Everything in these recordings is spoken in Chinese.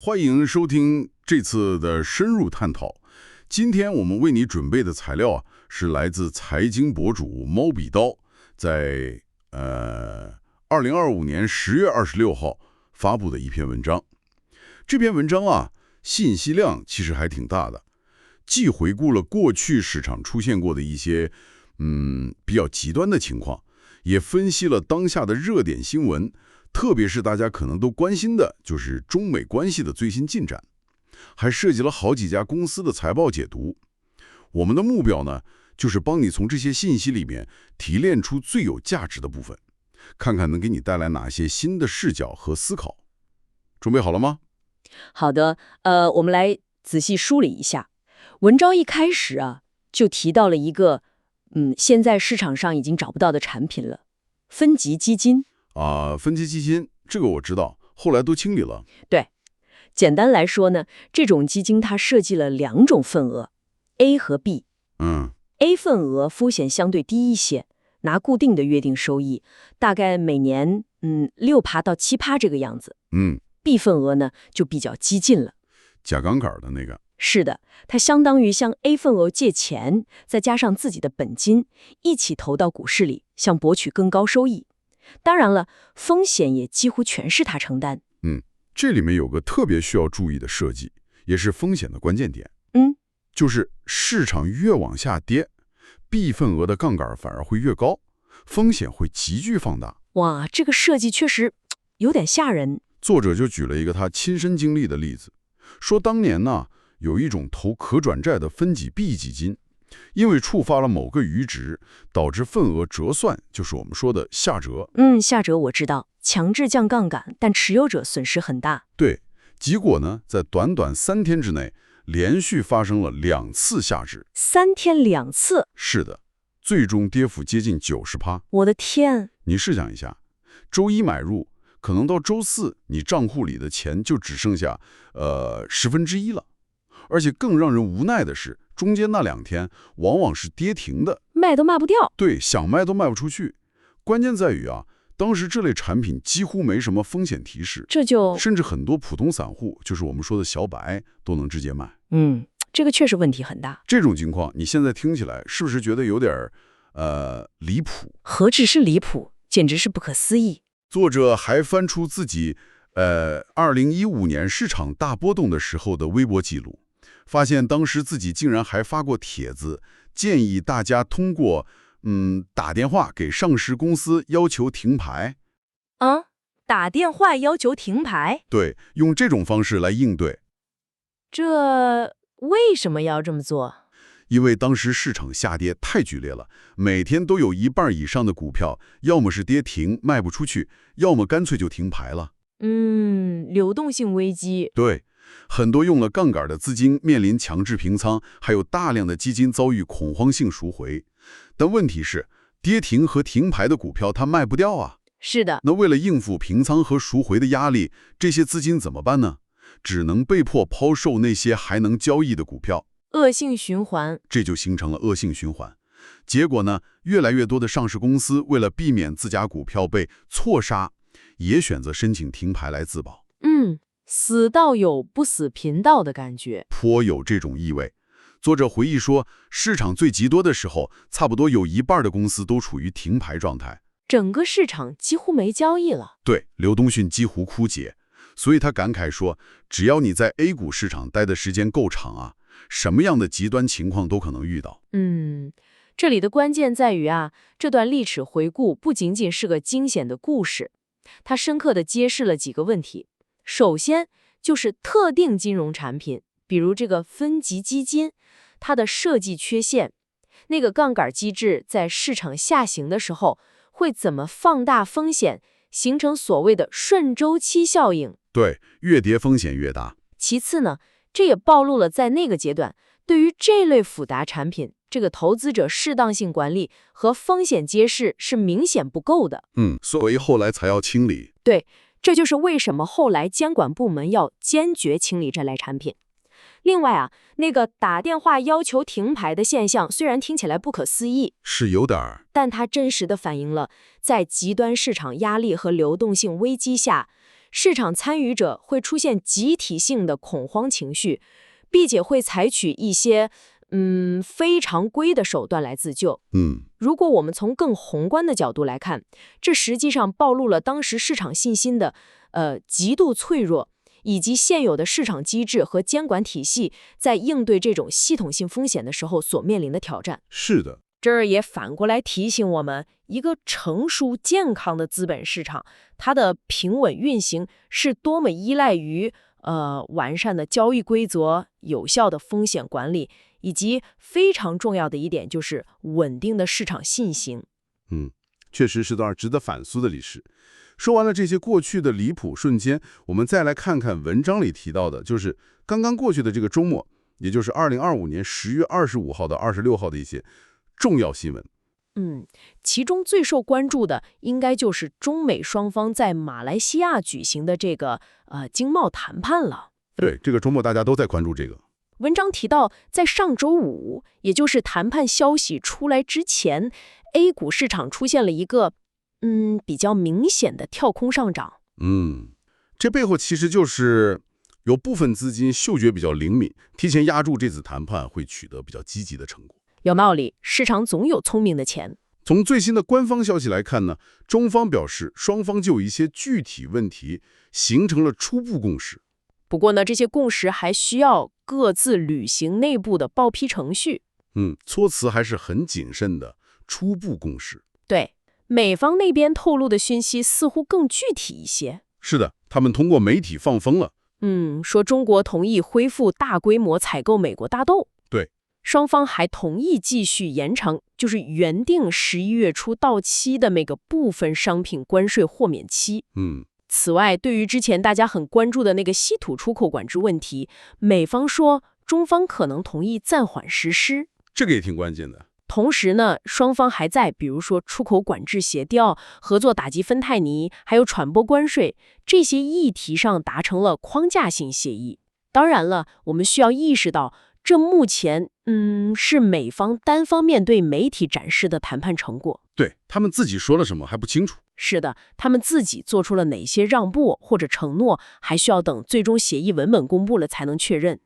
欢迎收听这次的深入探讨。今天我们为你准备的材料是来自财经博主猫笔刀在2025年10月26号发布的一篇文章。这篇文章信息量其实还挺大的，既回顾了过去市场出现过的一些比较极端的情况，也分析了当下的热点新闻，特别是大家可能都关心的就是中美关系的最新进展，还涉及了好几家公司的财报解读。我们的目标呢，就是帮你从这些信息里面提炼出最有价值的部分，看看能给你带来哪些新的视角和思考。准备好了吗？好的，我们来仔细梳理一下。文章一开始就提到了一个，现在市场上已经找不到的产品了，分级基金。分级基金这个我知道，后来都清理了。对，简单来说呢，这种基金它设计了2种份额 ，A 和 B。A 份额风险相对低一些，拿固定的约定收益，大概每年6%到7%这个样子。B 份额呢就比较激进了，加杠杆的那个。是的，它相当于向 A 份额借钱，再加上自己的本金，一起投到股市里，想博取更高收益。当然了，风险也几乎全是他承担。这里面有个特别需要注意的设计，也是风险的关键点。就是市场越往下跌 ，B 份额的杠杆反而会越高，风险会急剧放大。哇，这个设计确实有点吓人。作者就举了一个他亲身经历的例子，说当年有一种投可转债的分级 B 基金，因为触发了某个阈值，导致份额折算，就是我们说的下折。下折我知道，强制降杠杆，但持有者损失很大。对，结果呢，在短短3天之内，连续发生了2次下值。3天2次？是的，最终跌幅接近90%。我的天！你试想一下，周一买入，可能到周4，你账户里的钱就只剩下1/10了。而且更让人无奈的是，中间那2天往往是跌停的，卖都卖不掉。对，想卖都卖不出去。关键在于当时这类产品几乎没什么风险提示，甚至很多普通散户，就是我们说的小白，都能直接买。这个确实问题很大。这种情况，你现在听起来是不是觉得有点离谱？何止是离谱，简直是不可思议。作者还翻出自己2015年市场大波动的时候的微博记录，发现当时自己竟然还发过帖子，建议大家通过打电话给上市公司要求停牌。打电话要求停牌？对，用这种方式来应对。这为什么要这么做？因为当时市场下跌太剧烈了，每天都有1半以上的股票，要么是跌停卖不出去，要么干脆就停牌了。流动性危机。对，很多用了杠杆的资金面临强制平仓，还有大量的基金遭遇恐慌性赎回。但问题是，跌停和停牌的股票它卖不掉是的。那为了应付平仓和赎回的压力，这些资金怎么办呢？只能被迫抛售那些还能交易的股票。恶性循环。这就形成了恶性循环。结果呢，越来越多的上市公司为了避免自家股票被错杀，也选择申请停牌来自保。死道友不死贫道的感觉，颇有这种意味。作者回忆说，市场最极多的时候，差不多有1半的公司都处于停牌状态，整个市场几乎没交易了。对，流动性几乎枯竭。所以他感慨说，只要你在 A 股市场待的时间够长什么样的极端情况都可能遇到。这里的关键在于这段历史回顾不仅仅是个惊险的故事，它深刻地揭示了几个问题。首先就是特定金融产品，比如这个分级基金，它的设计缺陷，那个杠杆机制在市场下行的时候会怎么放大风险，形成所谓的顺周期效应。对，越跌风险越大。其次呢，这也暴露了在那个阶段，对于这类复杂产品，这个投资者适当性管理和风险揭示是明显不够的。所以后来才要清理。对，这就是为什么后来监管部门要坚决清理这类产品。另外那个打电话要求停牌的现象，虽然听起来不可思议，是有点儿，但它真实地反映了在极端市场压力和流动性危机下，市场参与者会出现集体性的恐慌情绪，并且会采取一些非常规的手段来自救。如果我们从更宏观的角度来看，这实际上暴露了当时市场信心的极度脆弱，以及现有的市场机制和监管体系在应对这种系统性风险的时候所面临的挑战。是的，这儿也反过来提醒我们，一个成熟健康的资本市场，它的平稳运行是多么依赖于完善的交易规则、有效的风险管理，以及非常重要的一点就是稳定的市场信心。确实是段值得反思的历史。说完了这些过去的离谱瞬间，我们再来看看文章里提到的，就是刚刚过去的这个周末，也就是2025年10月25号到26号的一些重要新闻。其中最受关注的应该就是中美双方在马来西亚举行的这个经贸谈判了。对，这个周末大家都在关注这个。文章提到，在上周五，也就是谈判消息出来之前，A 股市场出现了一个比较明显的跳空上涨。这背后其实就是有部分资金嗅觉比较灵敏，提前压住这次谈判会取得比较积极的成果。有道理，市场总有聪明的钱。从最新的官方消息来看呢，中方表示双方就一些具体问题形成了初步共识。不过呢，这些共识还需要各自履行内部的报批程序。措辞还是很谨慎的，初步共识。对，美方那边透露的讯息似乎更具体一些。是的，他们通过媒体放风了。说中国同意恢复大规模采购美国大豆。对，双方还同意继续延长，就是原定11月初到期的那个部分商品关税豁免期。此外，对于之前大家很关注的那个稀土出口管制问题，美方说中方可能同意暂缓实施，这个也挺关键的。同时呢，双方还在比如说出口管制协调、合作打击芬太尼，还有传播关税这些议题上达成了框架性协议。当然了，我们需要意识到，这目前是美方单方面对媒体展示的谈判成果。对，他们自己说了什么还不清楚。是的，他们自己做出了哪些让步或者承诺，还需要等最终协议文本公布了才能确认。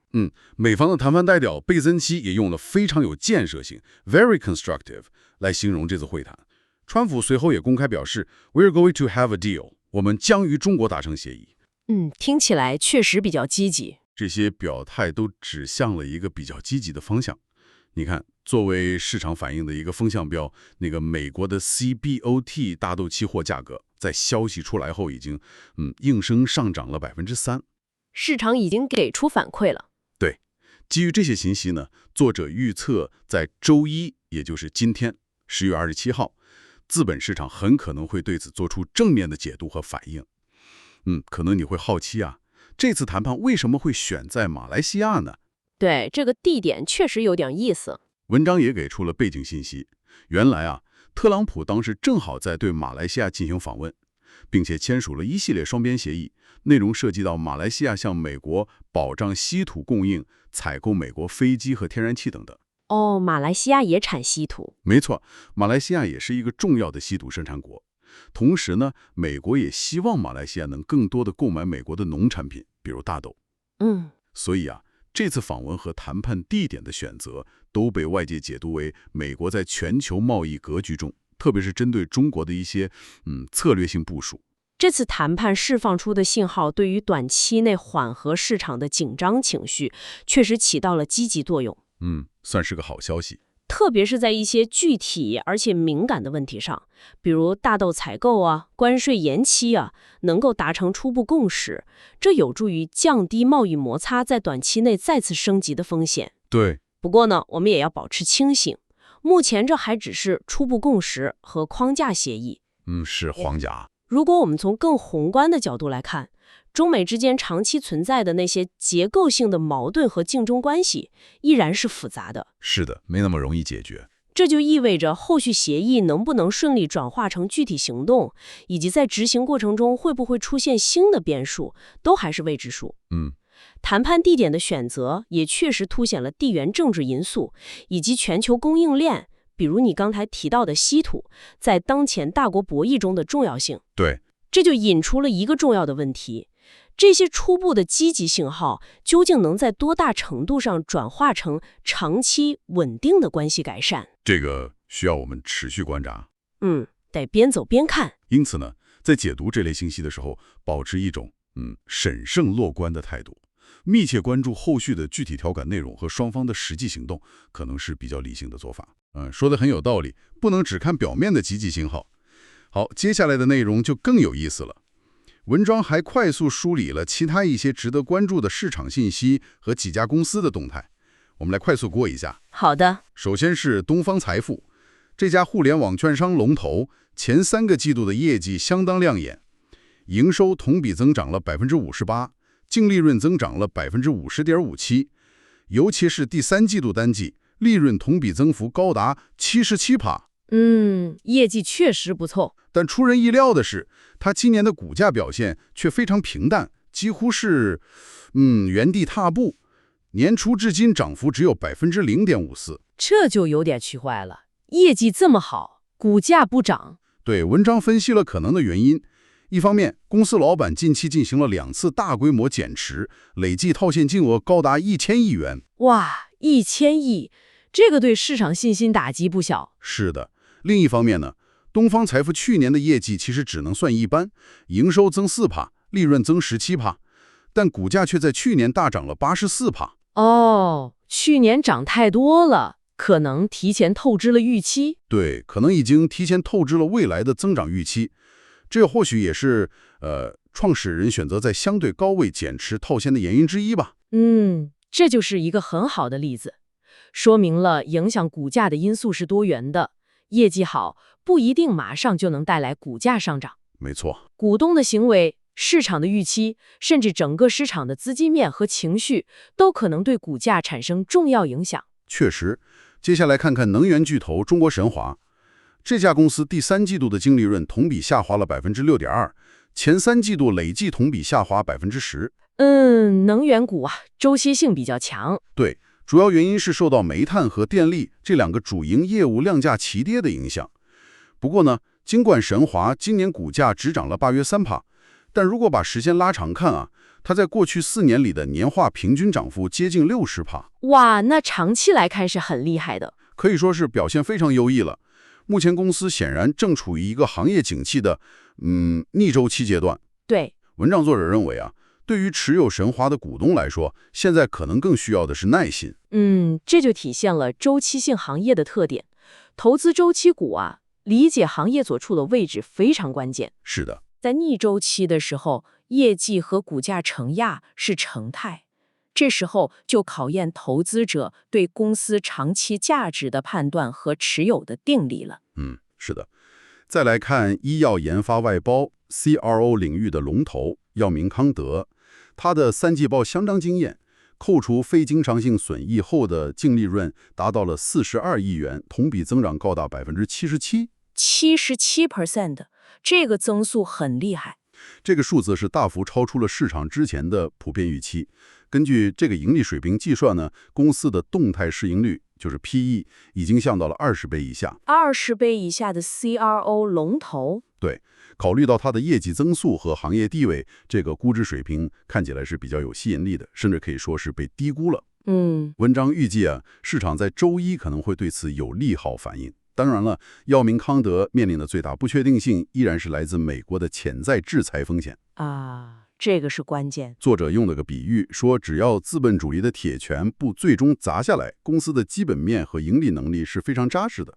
美方的谈判代表贝森奇也用了非常有建设性 （very constructive） 来形容这次会谈。川普随后也公开表示 ，We're going to have a deal， 我们将与中国达成协议。听起来确实比较积极。这些表态都指向了一个比较积极的方向。你看，作为市场反应的一个风向标，那个美国的 CBOT 大豆期货价格在消息出来后已经应声上涨了3%，市场已经给出反馈了。对，基于这些信息呢，作者预测在周一，也就是今天10月27号，资本市场很可能会对此做出正面的解读和反应。可能你会好奇啊，这次谈判为什么会选在马来西亚呢？对，这个地点确实有点意思。文章也给出了背景信息。原来啊，特朗普当时正好在对马来西亚进行访问，并且签署了一系列双边协议，内容涉及到马来西亚向美国保障稀土供应、采购美国飞机和天然气等等。马来西亚也产稀土。没错，马来西亚也是一个重要的稀土生产国。同时呢，美国也希望马来西亚能更多的购买美国的农产品，比如大豆。所以啊，这次访问和谈判地点的选择都被外界解读为美国在全球贸易格局中，特别是针对中国的一些策略性部署。这次谈判释放出的信号，对于短期内缓和市场的紧张情绪，确实起到了积极作用。算是个好消息。特别是在一些具体而且敏感的问题上，比如大豆采购啊、关税延期啊，能够达成初步共识，这有助于降低贸易摩擦在短期内再次升级的风险。对。不过呢，我们也要保持清醒，目前这还只是初步共识和框架协议。是黄甲。如果我们从更宏观的角度来看，中美之间长期存在的那些结构性的矛盾和竞争关系依然是复杂的。是的，没那么容易解决。这就意味着后续协议能不能顺利转化成具体行动，以及在执行过程中会不会出现新的变数，都还是未知数。谈判地点的选择也确实凸显了地缘政治因素以及全球供应链，比如你刚才提到的稀土，在当前大国博弈中的重要性。对，这就引出了一个重要的问题：这些初步的积极信号，究竟能在多大程度上转化成长期稳定的关系改善？这个需要我们持续观察。得边走边看。因此呢，在解读这类信息的时候，保持一种审慎乐观的态度，密切关注后续的具体条款内容和双方的实际行动，可能是比较理性的做法。说得很有道理，不能只看表面的积极信号。好，接下来的内容就更有意思了。文章还快速梳理了其他一些值得关注的市场信息和几家公司的动态，我们来快速过一下。好的。首先是东方财富，这家互联网券商龙头，前3个季度的业绩相当亮眼，营收同比增长了58%，净利润增长了50.57%，尤其是第3季度单季，利润同比增幅高达77%。业绩确实不错。但出人意料的是，它今年的股价表现却非常平淡，几乎是原地踏步，年初至今涨幅只有0.54%。这就有点奇怪了，业绩这么好，股价不涨。对，文章分析了可能的原因。一方面，公司老板近期进行了2次大规模减持，累计套现金额高达1000亿元。哇，1000亿，这个对市场信心打击不小。是的。另一方面呢，东方财富去年的业绩其实只能算一般，营收增4%，利润增17%，但股价却在去年大涨了84%。去年涨太多了，可能提前透支了预期。对，可能已经提前透支了未来的增长预期。这或许也是创始人选择在相对高位减持套现的原因之一吧。这就是一个很好的例子，说明了影响股价的因素是多元的。业绩好不一定马上就能带来股价上涨。没错，股东的行为、市场的预期，甚至整个市场的资金面和情绪，都可能对股价产生重要影响。确实。接下来看看能源巨头中国神华，这家公司第3季度的净利润同比下滑了6.2%，前3季度累计同比下滑10%。能源股啊，周期性比较强。对。主要原因是受到煤炭和电力这2个主营业务量价齐跌的影响。不过呢，尽管神华今年股价只涨了8约3%，但如果把时间拉长看啊，它在过去4年里的年化平均涨幅接近60%。哇，那长期来看是很厉害的，可以说是表现非常优异了。目前公司显然正处于一个行业景气的逆周期阶段。对，文章作者认为啊，对于持有神华的股东来说，现在可能更需要的是耐心。这就体现了周期性行业的特点。投资周期股啊，理解行业所处的位置非常关键。是的，在逆周期的时候，业绩和股价承压是常态，这时候就考验投资者对公司长期价值的判断和持有的定力了。是的。再来看医药研发外包 CRO 领域的龙头药明康德，它的3季报相当惊艳，扣除非经常性损益后的净利润达到了42亿元，同比增长高达77%。77%，这个增速很厉害。这个数字是大幅超出了市场之前的普遍预期。根据这个盈利水平计算呢，公司的动态市盈率就是 PE 已经降到了20倍以下。20倍以下的 CRO 龙头？对，考虑到它的业绩增速和行业地位，这个估值水平看起来是比较有吸引力的，甚至可以说是被低估了。文章预计啊，市场在周一可能会对此有利好反应。当然了，药明康德面临的最大不确定性依然是来自美国的潜在制裁风险啊，这个是关键。作者用了个比喻，说只要资本主义的铁拳不最终砸下来，公司的基本面和盈利能力是非常扎实的。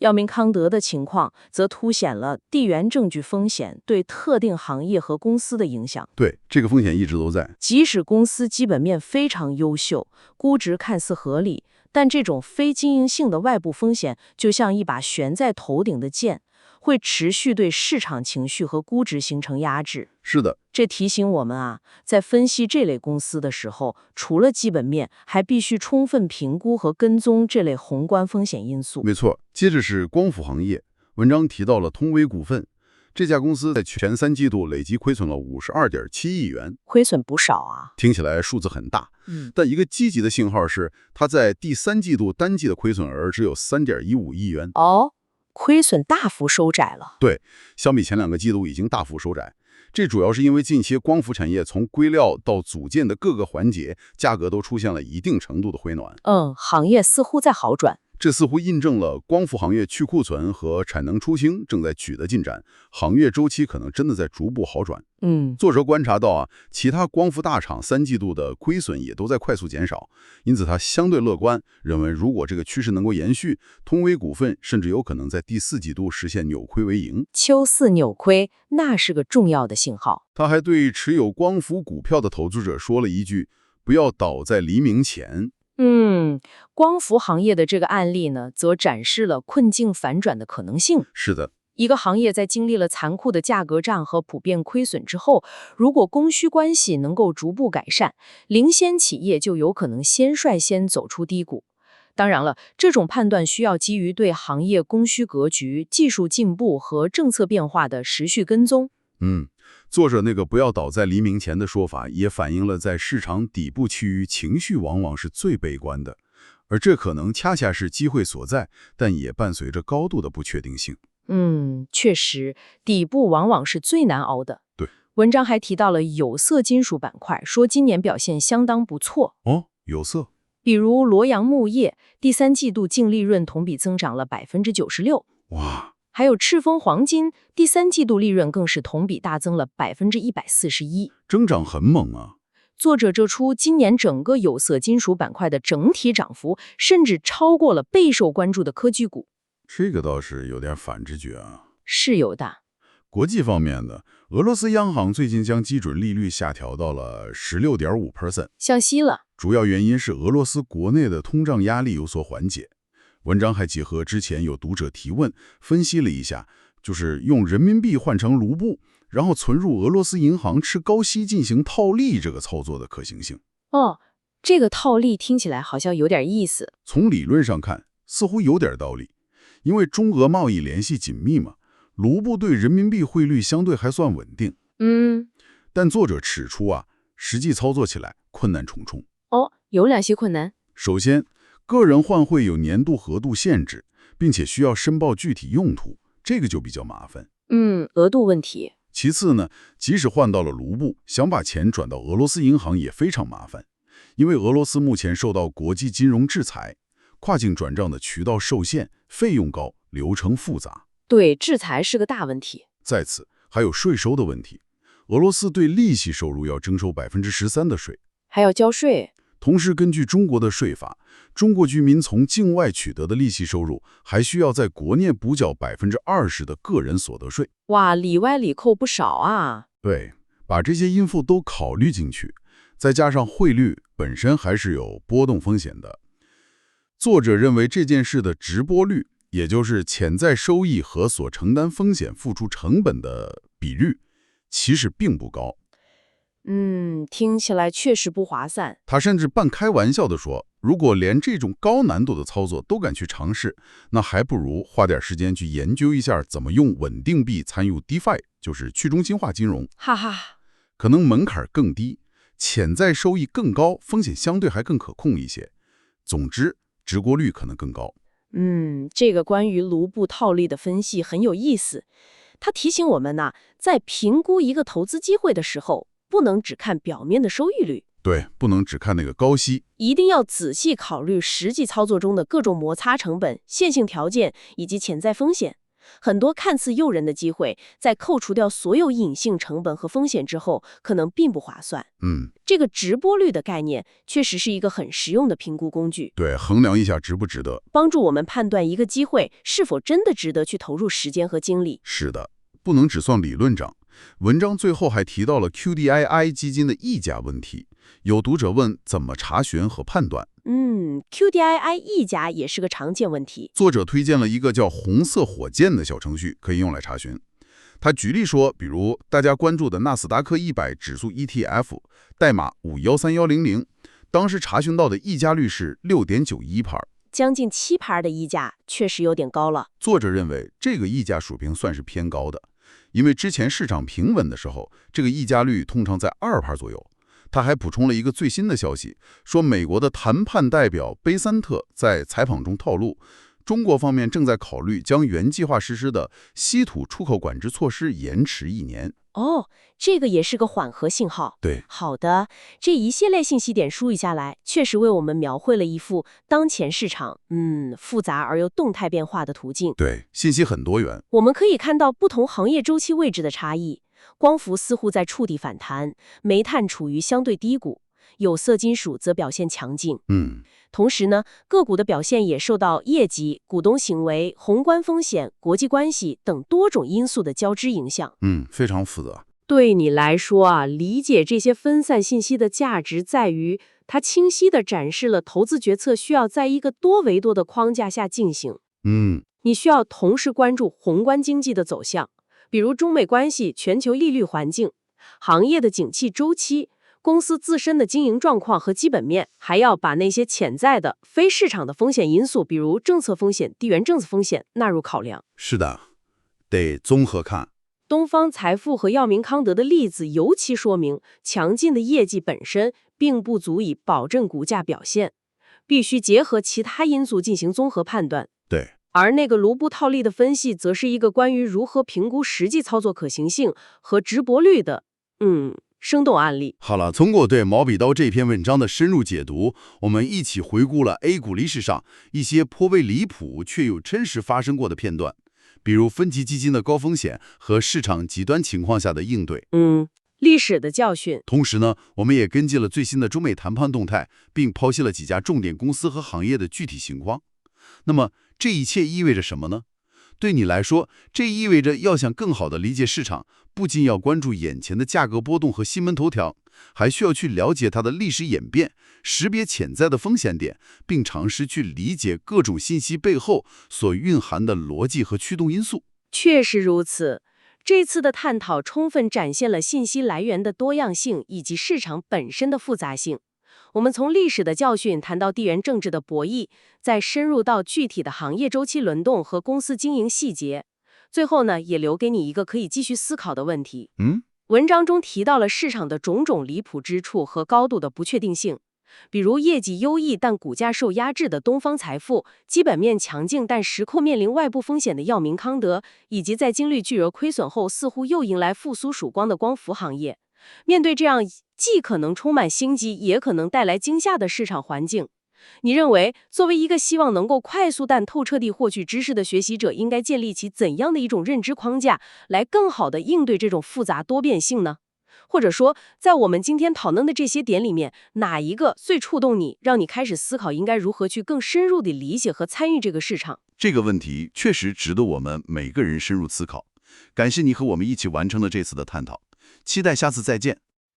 药明康德的情况则凸显了地缘政治风险对特定行业和公司的影响。对，这个风险一直都在。即使公司基本面非常优秀，估值看似合理，但这种非经营性的外部风险就像一把悬在头顶的剑，会持续对市场情绪和估值形成压制。是的，这提醒我们啊，在分析这类公司的时候，除了基本面，还必须充分评估和跟踪这类宏观风险因素。没错。接着是光伏行业，文章提到了通威股份，这家公司在前3季度累计亏损了52.7亿元，亏损不少啊。听起来数字很大，但一个积极的信号是，它在第3季度单季的亏损额只有3.15亿元。亏损大幅收窄了。对，相比前2个季度已经大幅收窄。这主要是因为近期光伏产业从硅料到组件的各个环节，价格都出现了一定程度的回暖。行业似乎在好转。这似乎印证了光伏行业去库存和产能出清正在取得进展，行业周期可能真的在逐步好转。作者观察到啊，其他光伏大厂3季度的亏损也都在快速减少，因此他相对乐观，认为如果这个趋势能够延续，通威股份甚至有可能在第4季度实现扭亏为盈。秋4扭亏，那是个重要的信号。他还对持有光伏股票的投资者说了一句：“不要倒在黎明前。”光伏行业的这个案例呢，则展示了困境反转的可能性。是的，一个行业在经历了残酷的价格战和普遍亏损之后，如果供需关系能够逐步改善，领先企业就有可能率先走出低谷。当然了，这种判断需要基于对行业供需格局、技术进步和政策变化的持续跟踪。作者那个不要倒在黎明前的说法，也反映了在市场底部区域情绪往往是最悲观的，而这可能恰恰是机会所在，但也伴随着高度的不确定性。确实，底部往往是最难熬的。对，文章还提到了有色金属板块，说今年表现相当不错。有色，比如罗阳木业，第3季度净利润同比增长了96%。哇！还有赤峰黄金，第3季度利润更是同比大增了141%，增长很猛啊。作者指出，今年整个有色金属板块的整体涨幅，甚至超过了备受关注的科技股。这个倒是有点反直觉啊。是有的。国际方面的，俄罗斯央行最近将基准利率下调到了16.5%，向西了。主要原因是俄罗斯国内的通胀压力有所缓解。文章还结合之前有读者提问，分析了一下，就是用人民币换成卢布，然后存入俄罗斯银行吃高息进行套利这个操作的可行性。这个套利听起来好像有点意思。从理论上看，似乎有点道理，因为中俄贸易联系紧密嘛，卢布对人民币汇率相对还算稳定。但作者指出啊，实际操作起来困难重重。有哪些困难？首先，个人换汇有年度额度限制，并且需要申报具体用途，这个就比较麻烦。额度问题。其次呢，即使换到了卢布，想把钱转到俄罗斯银行也非常麻烦，因为俄罗斯目前受到国际金融制裁，跨境转账的渠道受限，费用高，流程复杂。对，制裁是个大问题。再次，还有税收的问题，俄罗斯对利息收入要征收13%的税，还要交税。同时，根据中国的税法，中国居民从境外取得的利息收入，还需要在国内补缴20%的个人所得税。哇，里外里扣不少啊。对，把这些因素都考虑进去，再加上汇率本身还是有波动风险的。作者认为这件事的直播率，也就是潜在收益和所承担风险付出成本的比率，其实并不高。听起来确实不划算。他甚至半开玩笑地说，如果连这种高难度的操作都敢去尝试，那还不如花点时间去研究一下怎么用稳定币参与 DeFi， 就是去中心化金融。哈哈，可能门槛更低，潜在收益更高，风险相对还更可控一些。总之，直播率可能更高。这个关于卢布套利的分析很有意思。它提醒我们在评估一个投资机会的时候，不能只看表面的收益率。对，不能只看那个高息，一定要仔细考虑实际操作中的各种摩擦成本、线性条件以及潜在风险。很多看似诱人的机会，在扣除掉所有隐性成本和风险之后，可能并不划算。这个直播率的概念确实是一个很实用的评估工具。对，衡量一下值不值得，帮助我们判断一个机会是否真的值得去投入时间和精力。是的，不能只算理论涨。文章最后还提到了 QDII 基金的溢价问题，有读者问怎么查询和判断。QDII 溢价也是个常见问题。作者推荐了一个叫红色火箭的小程序，可以用来查询。他举例说，比如大家关注的纳斯达克100指数 ETF， 代码513100，当时查询到的溢价率是6.91%，将近7%的溢价确实有点高了。作者认为这个溢价水平算是偏高的，因为之前市场平稳的时候，这个溢价率通常在2%左右。他还补充了一个最新的消息，说美国的谈判代表贝森特在采访中透露，中国方面正在考虑将原计划实施的稀土出口管制措施延迟1年。哦，这个也是个缓和信号。对，好的，这一系列信息点梳理下来，确实为我们描绘了一幅当前市场复杂而又动态变化的图境。对，信息很多元。我们可以看到不同行业周期位置的差异，光伏似乎在触底反弹，煤炭处于相对低谷，有色金属则表现强劲。同时呢，个股的表现也受到业绩、股东行为、宏观风险、国际关系等多种因素的交织影响。非常复杂。对你来说啊，理解这些分散信息的价值在于，它清晰地展示了投资决策需要在一个多维度的框架下进行。你需要同时关注宏观经济的走向，比如中美关系、全球利率环境、行业的景气周期、公司自身的经营状况和基本面，还要把那些潜在的非市场的风险因素，比如政策风险、地缘政治风险纳入考量。是的，得综合看。东方财富和药明康德的例子尤其说明，强劲的业绩本身并不足以保证股价表现，必须结合其他因素进行综合判断。对，而那个卢布套利的分析，则是一个关于如何评估实际操作可行性和值博率的生动案例。好了，通过对毛笔刀这篇文章的深入解读，我们一起回顾了 A 股历史上一些颇为离谱却又真实发生过的片段，比如分级基金的高风险和市场极端情况下的应对。历史的教训。同时呢，我们也跟进了最新的中美谈判动态，并剖析了几家重点公司和行业的具体情况。那么这一切意味着什么呢？对你来说，这意味着要想更好地理解市场，不仅要关注眼前的价格波动和新闻头条，还需要去了解它的历史演变，识别潜在的风险点，并尝试去理解各种信息背后所蕴含的逻辑和驱动因素。确实如此。这次的探讨充分展现了信息来源的多样性以及市场本身的复杂性。我们从历史的教训谈到地缘政治的博弈，再深入到具体的行业周期轮动和公司经营细节。最后呢，也留给你一个可以继续思考的问题。文章中提到了市场的种种离谱之处和高度的不确定性，比如业绩优异但股价受压制的东方财富，基本面强劲但时刻面临外部风险的药明康德，以及在经历巨额亏损后似乎又迎来复苏曙光的光伏行业。面对这样既可能充满心机，也可能带来惊吓的市场环境，你认为作为一个希望能够快速但透彻地获取知识的学习者，应该建立起怎样的一种认知框架，来更好地应对这种复杂多变性呢？或者说，在我们今天讨论的这些点里面，哪一个最触动你，让你开始思考应该如何去更深入地理解和参与这个市场？这个问题确实值得我们每个人深入思考。感谢你和我们一起完成了这次的探讨，期待下次再见。